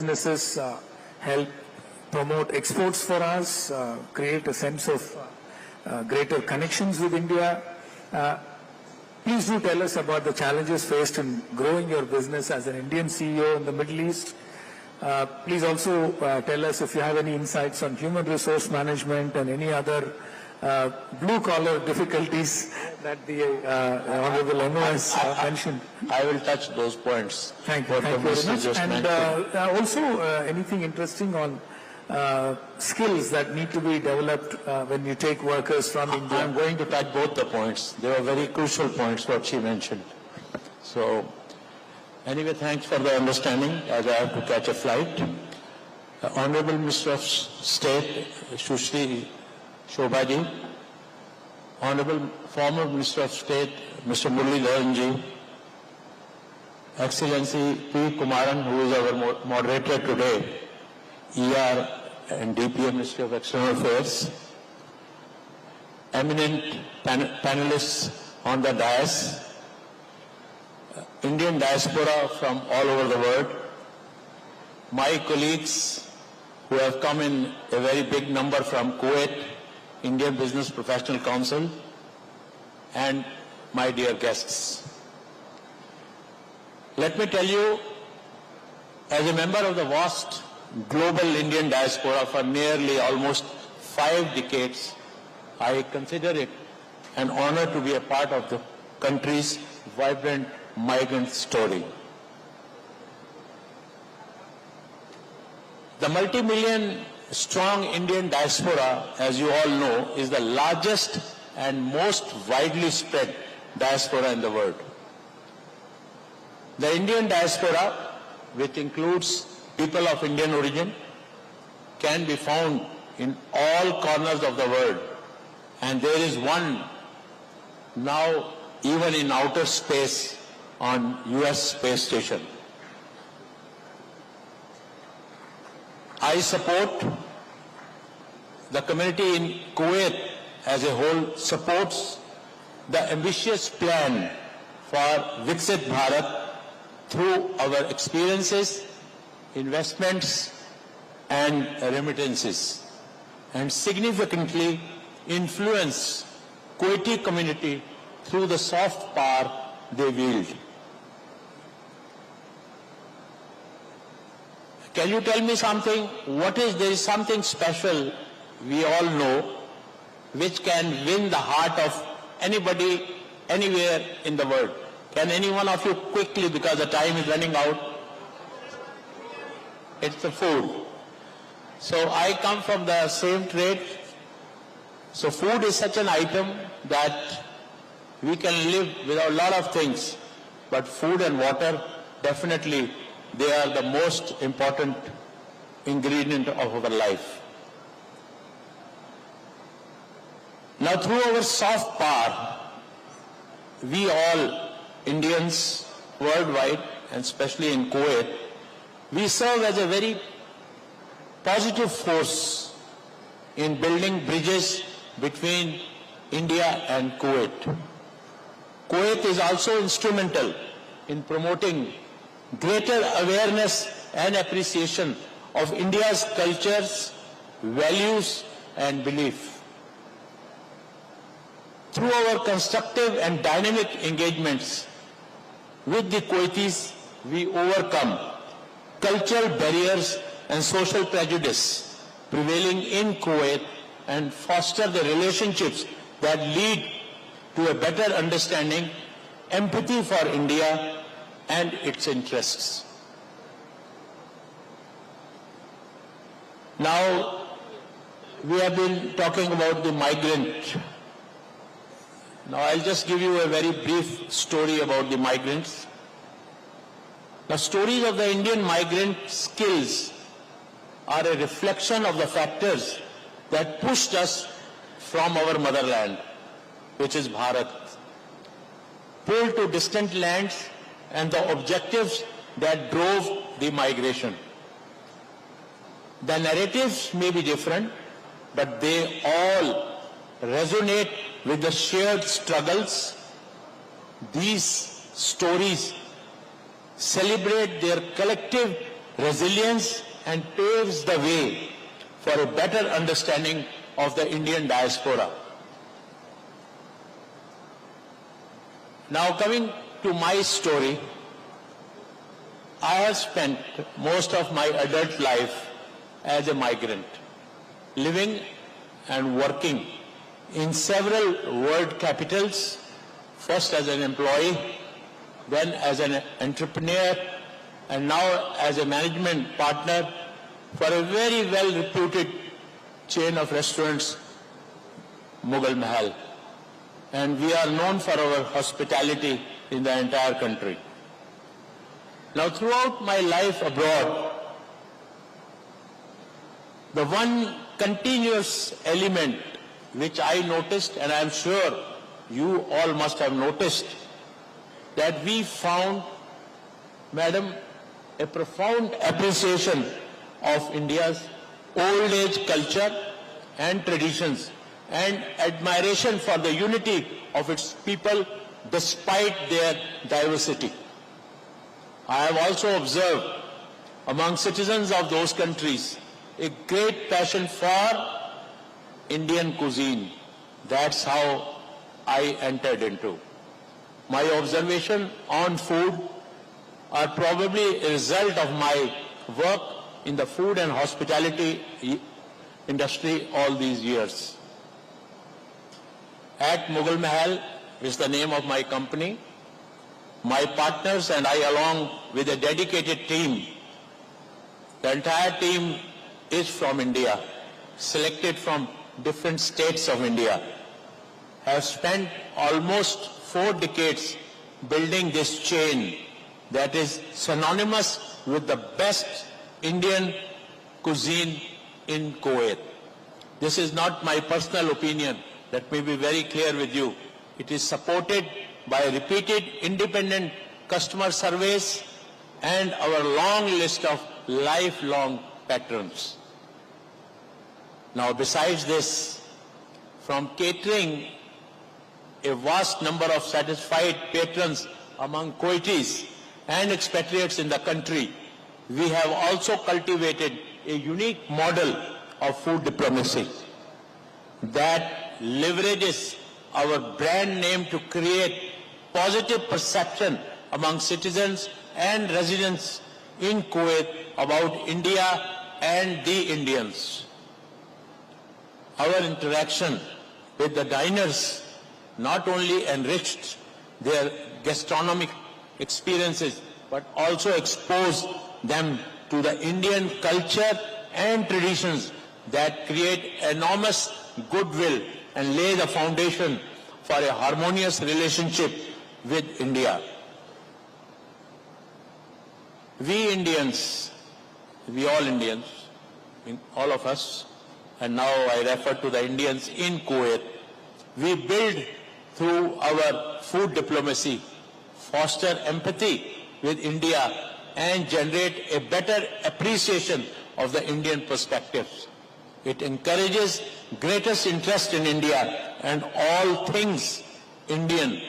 businesses help promote exports for us, create a sense of greater connections with India. Please do tell us about the challenges faced in growing your business as an Indian CEO in the Middle East. Please also tell us if you have any insights on human resource management and any other blue-collar difficulties that the Honorable MOS mentioned. I will touch those points. Thank you very much. And also anything interesting on skills that need to be developed when you take workers from India. I'm going to touch both the points. They were very crucial points what she mentioned. So anyway, thanks for the understanding as I have to catch a flight. Honorable Minister of State, Sushri Shobhaji, Honorable former Minister of State, Mr. Muralidharan ji, Excellency P. Kumaran, who is our moderator today, ER and DPM, Ministry of External Affairs, eminent panelists on the dais, Indian diaspora from all over the world, my colleagues who have come in a very big number from Kuwait, Indian Business Professional Council, and my dear guests. Let me tell you, as a member of the vast global Indian diaspora for nearly almost 5 decades, I consider it an honor to be a part of the country's vibrant migrant story. The multi-million strong Indian diaspora, as you all know, is the largest and most widely spread diaspora in the world. The Indian diaspora, which includes people of Indian origin, can be found in all corners of the world, and there is one now even in outer space on US space station. I support the community in Kuwait as a whole supports the ambitious plan for Viksit Bharat through our experiences, investments and remittances, and significantly influence Kuwaiti community through the soft power they wield. Can you tell me something? There is something special we all know which can win the heart of anybody, anywhere in the world. Can any one of you quickly, because the time is running out? It's the food. So I come from the same trade. So food is such an item that we can live without a lot of things, but food and water, definitely, they are the most important ingredient of our life. Now, through our soft power, we all, Indians worldwide, and especially in Kuwait, we serve as a very positive force in building bridges between India and Kuwait. Kuwait is also instrumental in promoting greater awareness and appreciation of India's cultures, values and belief. Through our constructive and dynamic engagements with the Kuwaitis, we overcome cultural barriers and social prejudice prevailing in Kuwait and foster the relationships that lead to a better understanding, empathy for India and its interests. Now, we have been talking about the migrant. Now, I'll just give you a very brief story about the migrants. The stories of the Indian migrant skills are a reflection of the factors that pushed us from our motherland, which is Bharat, pulled to distant lands, and the objectives that drove the migration. The narratives may be different, but they all resonate with the shared struggles. These stories celebrate their collective resilience, and paves the way for a better understanding of the Indian diaspora. Now coming to my story, I have spent most of my adult life as a migrant, living and working in several world capitals, first as an employee, then as an entrepreneur, and now as a management partner for a very well-reputed chain of restaurants, Mughal Mahal. And we are known for our hospitality in the entire country. Now, throughout my life abroad, the one continuous element which I noticed, and I am sure you all must have noticed, that we found, Madam, a profound appreciation of India's old age culture and traditions, and admiration for the unity of its people despite their diversity. I have also observed among citizens of those countries a great passion for Indian cuisine. That's how I entered into. My observation on food are probably a result of my work in the food and hospitality industry all these years. At Mughal Mahal, which is the name of my company, my partners and I, along with a dedicated team, the entire team is from India, selected from different states of India, have spent almost 4 decades building this chain that is synonymous with the best Indian cuisine in Kuwait. This is not my personal opinion. Let me be very clear with you. It is supported by repeated independent customer surveys and our long list of lifelong patrons. Now, besides this, from catering a vast number of satisfied patrons among Kuwaitis and expatriates in the country, we have also cultivated a unique model of food diplomacy that leverages our brand name to create positive perception among citizens and residents in Kuwait about India and the Indians. Our interaction with the diners not only enriched their gastronomic experiences, but also exposed them to the Indian culture and traditions that create enormous goodwill and lay the foundation for a harmonious relationship with India. We Indians, we all Indians, all of us, and now I refer to the Indians in Kuwait, we build through our food diplomacy, foster empathy with India, and generate a better appreciation of the Indian perspectives. It encourages greatest interest in India and all things Indian,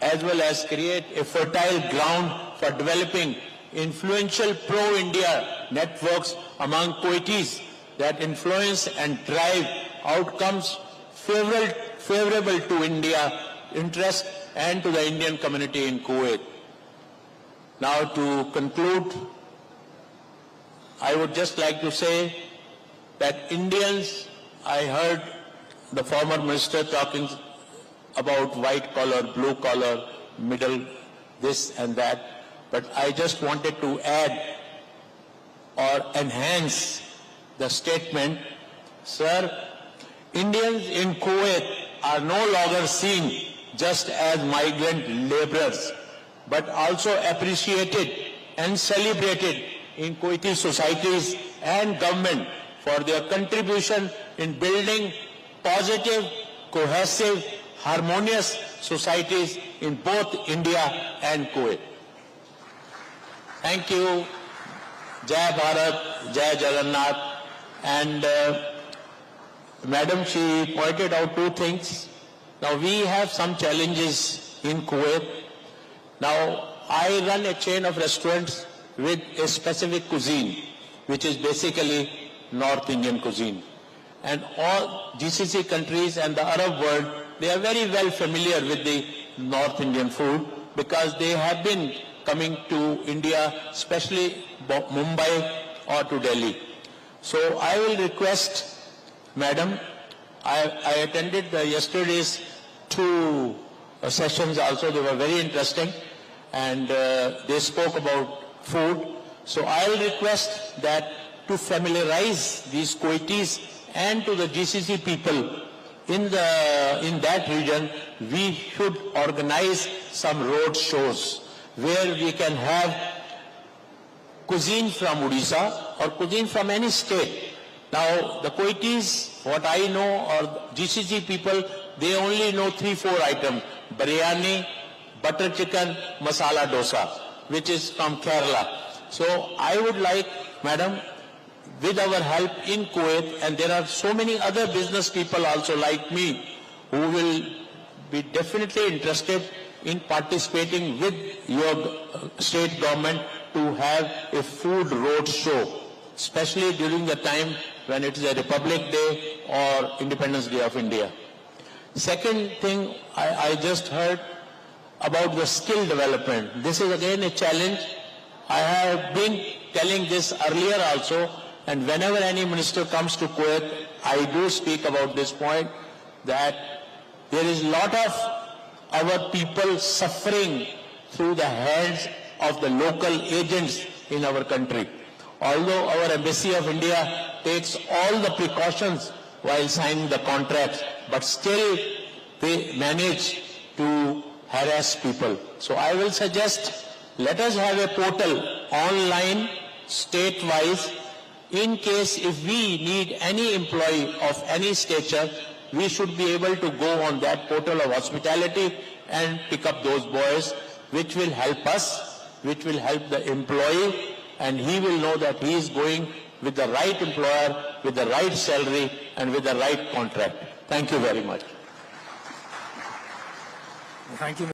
as well as create a fertile ground for developing influential pro-India networks among Kuwaitis that influence and drive outcomes favorable to India interest and to the Indian community in Kuwait. Now, to conclude, I would just like to say that Indians, I heard the former minister talking about white collar, blue collar, middle, this and that, but I just wanted to add or enhance the statement, sir, Indians in Kuwait are no longer seen just as migrant laborers, but also appreciated and celebrated in Kuwaiti societies and government for their contribution in building positive, cohesive, harmonious societies in both India and Kuwait. Thank you. Jai Bharat, Jai Jagannath. And Madam, she pointed out 2 things. Now, we have some challenges in Kuwait. Now, I run a chain of restaurants with a specific cuisine, which is basically North Indian cuisine. And all GCC countries and the Arab world, they are very well familiar with the North Indian food because they have been coming to India, especially Mumbai or to Delhi. So I will request, Madam, I attended yesterday's two sessions also. They were very interesting and they spoke about food. So I will request that to familiarize these Kuwaitis and to the GCC people in that region, we should organize some road shows where we can have cuisine from Odisha or cuisine from any state. Now, the Kuwaitis, what I know, or GCC people, they only know 3-4 items. Biryani, butter chicken, masala dosa, which is from Kerala. So, I would like, Madam, with our help in Kuwait, and there are so many other business people also like me, who will be definitely interested in participating with your state government to have a food road show, especially during the time when it is a Republic Day or Independence Day of India. Second thing, I just heard about the skill development. This is again a challenge. I have been telling this earlier also, and whenever any minister comes to Kuwait, I do speak about this point, that there is a lot of our people suffering through the hands of the local agents in our country. Although our Embassy of India takes all the precautions while signing the contracts, but still they manage to harass people. So I will suggest, let us have a portal online, state-wise. In case if we need any employee of any stature, we should be able to go on that portal of hospitality and pick up those boys, which will help us, which will help the employee, and he will know that he is going with the right employer, with the right salary, and with the right contract. Thank you very much. Thank you.